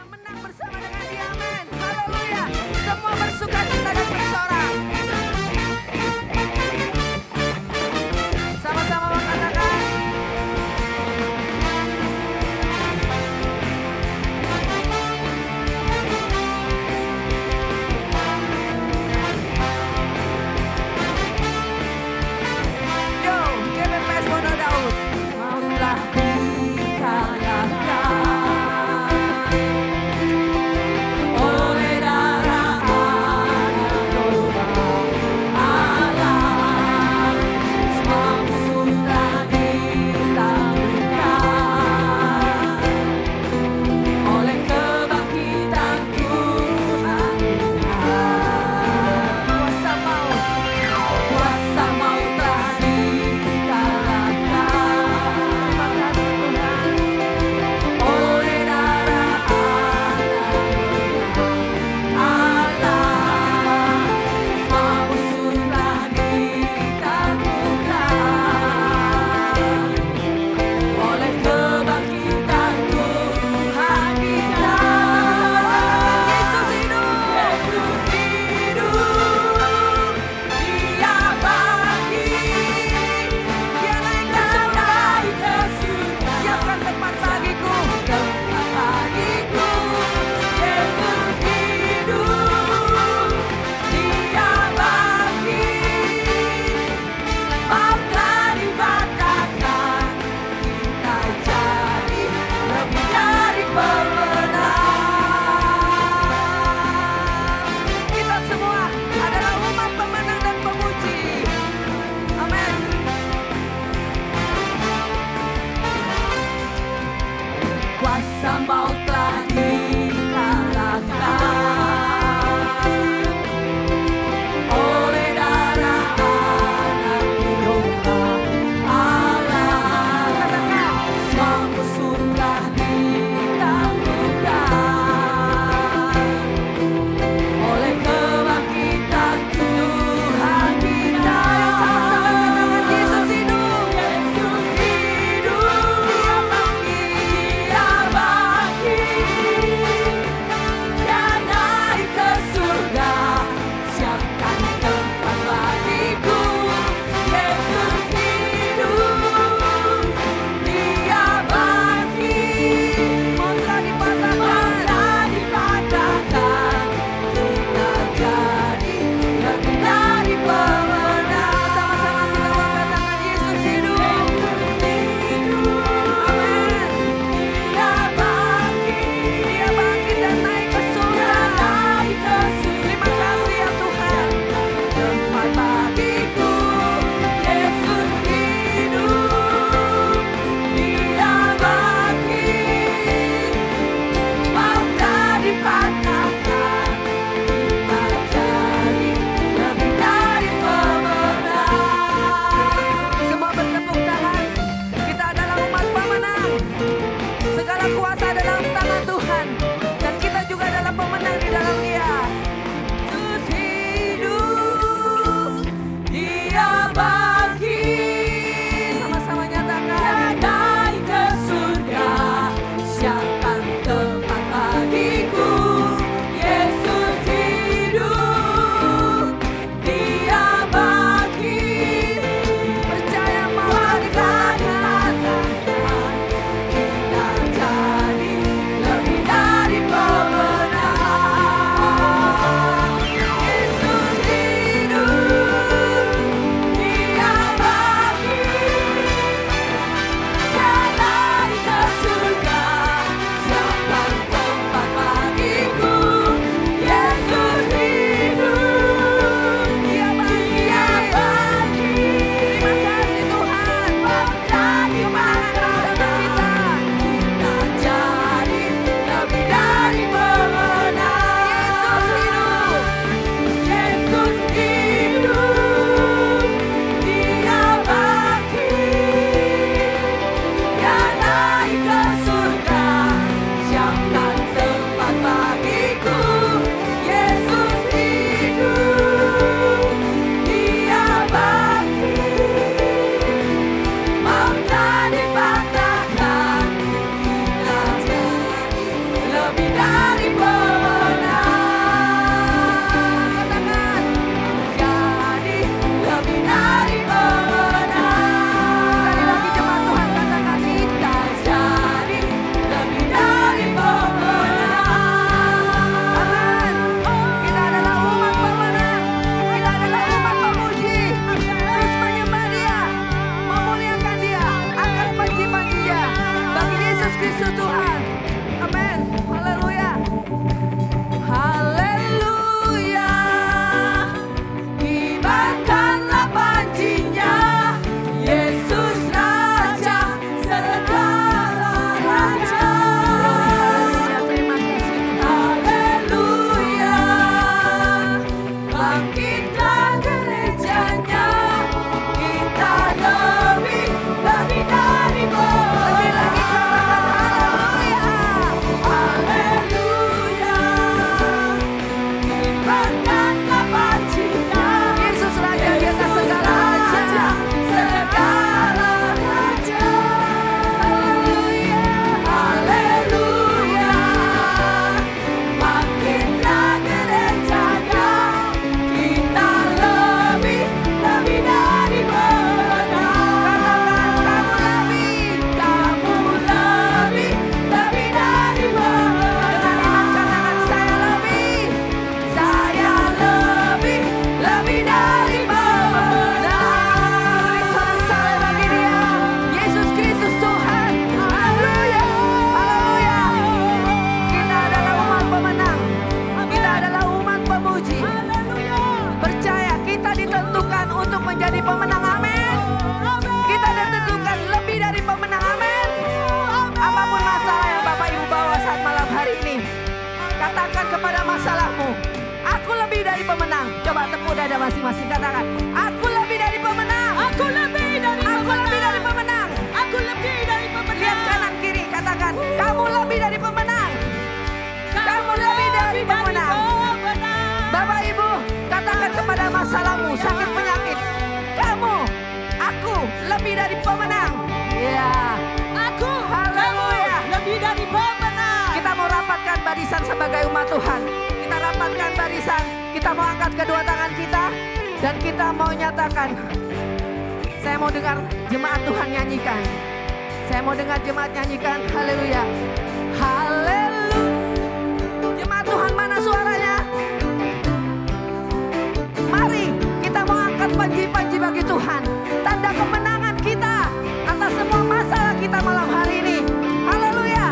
menang bersama dengan dia. Amin. Haleluya. Semua bersuka cita dan bersorak. Sama-sama mengatakan. Yo, GBPS Bono Daud. Maulah dikalahkan. lebih dari pemenang. Katakan, jadi lebih dari pemenang. Sekali lagi jemaat Tuhan katakan, kita jadi lebih dari pemenang. Amin. Kita adalah umat pemenang. Kita adalah umat pemuji. Terus menyembah Dia, memuliakan Dia, angkat panji-panji-Nya bagi Yesus Kristus Tuhan. Amin. Haleluya. Haleluya. Kibarkanlah panji-Nya, Yesus Raja segala raja. Terima kasih. Haleluya. Bangkitlah gerejanya, kita lebih dari pemenang. Lebih lagi katakan haleluya. Haleluya. Kibarkanlah panji-Nya, Yesus Raja di atas segala raja, segala raja. Haleluya. Haleluya. Bangkitlah gerejanya, kita lebih dari pemenang. Katakan, kamu lebih dari pemenang. Dengan iman katakan, saya lebih dari pemenang. Beri sorak-sorai bagi Dia, Yesus Kristus Tuhan. Haleluya. Haleluya. Kita adalah umat pemenang. Kita adalah umat pemuji. Percaya kita ditentukan untuk menjadi pemenang. Amin. Kita ditentukan lebih dari pemenang. Amin. Apapun masalah yang Bapak Ibu bawa saat malam hari ini, katakan kepada masalahmu, aku lebih dari pemenang. Coba tepuk dada masing-masing, katakan, aku lebih dari pemenang. Aku lebih dari pemenang. Aku lebih dari pemenang. Lihat kanan kiri, katakan, kamu lebih dari pemenang. Kamu lebih dari pemenang. Bapak Ibu, katakan kepada masalahmu, sakit penyakit, aku lebih dari pemenang. Ya, haleluya. Lebih dari pemenang. Kita mau rapatkan barisan sebagai umat Tuhan. Kita rapatkan barisan. Kita mau angkat kedua tangan kita dan kita mau nyatakan. Saya mau dengar jemaat Tuhan nyanyikan. Saya mau dengar jemaat nyanyikan. Haleluya. Haleluya. Jemaat Tuhan, mana suaranya? Mari kita mau angkat panji-panji bagi Tuhan. Tanda kemenangan kita atas semua masalah kita malam hari ini. Haleluya.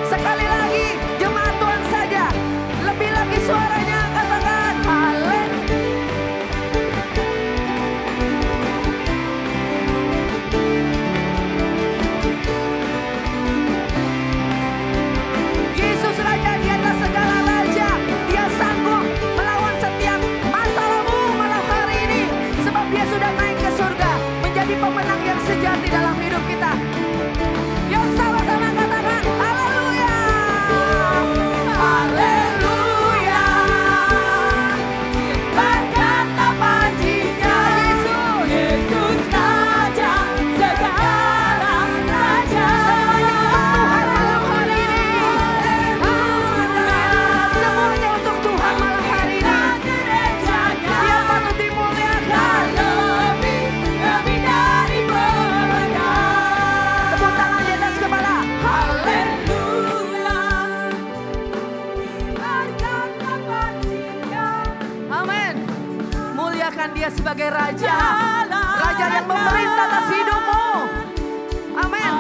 Sekali lagi, jemaat Tuhan saja. Lebih lagi suaranya, katakan haleluya. Yesus Raja di atas segala raja. Dia sanggup melawan setiap masalahmu malam hari ini. Sebab Dia sudah naik ke surga, menjadi pemenang yang sejati dalam hidup kita. Yuk sama-sama katakan haleluya. Haleluya. Kibarkanlah panji-Nya, Yesus Raja segala raja. Semuanya untuk Tuhan malam hari ini. Dia patut dimuliakan. Lebih dari pemenang. Tepuk tangan di atas kepala. Haleluya. Kibarkanlah panji-Nya. Amin. Muliakan Dia sebagai Raja. Raja yang memerintah atas hidupmu. Amin.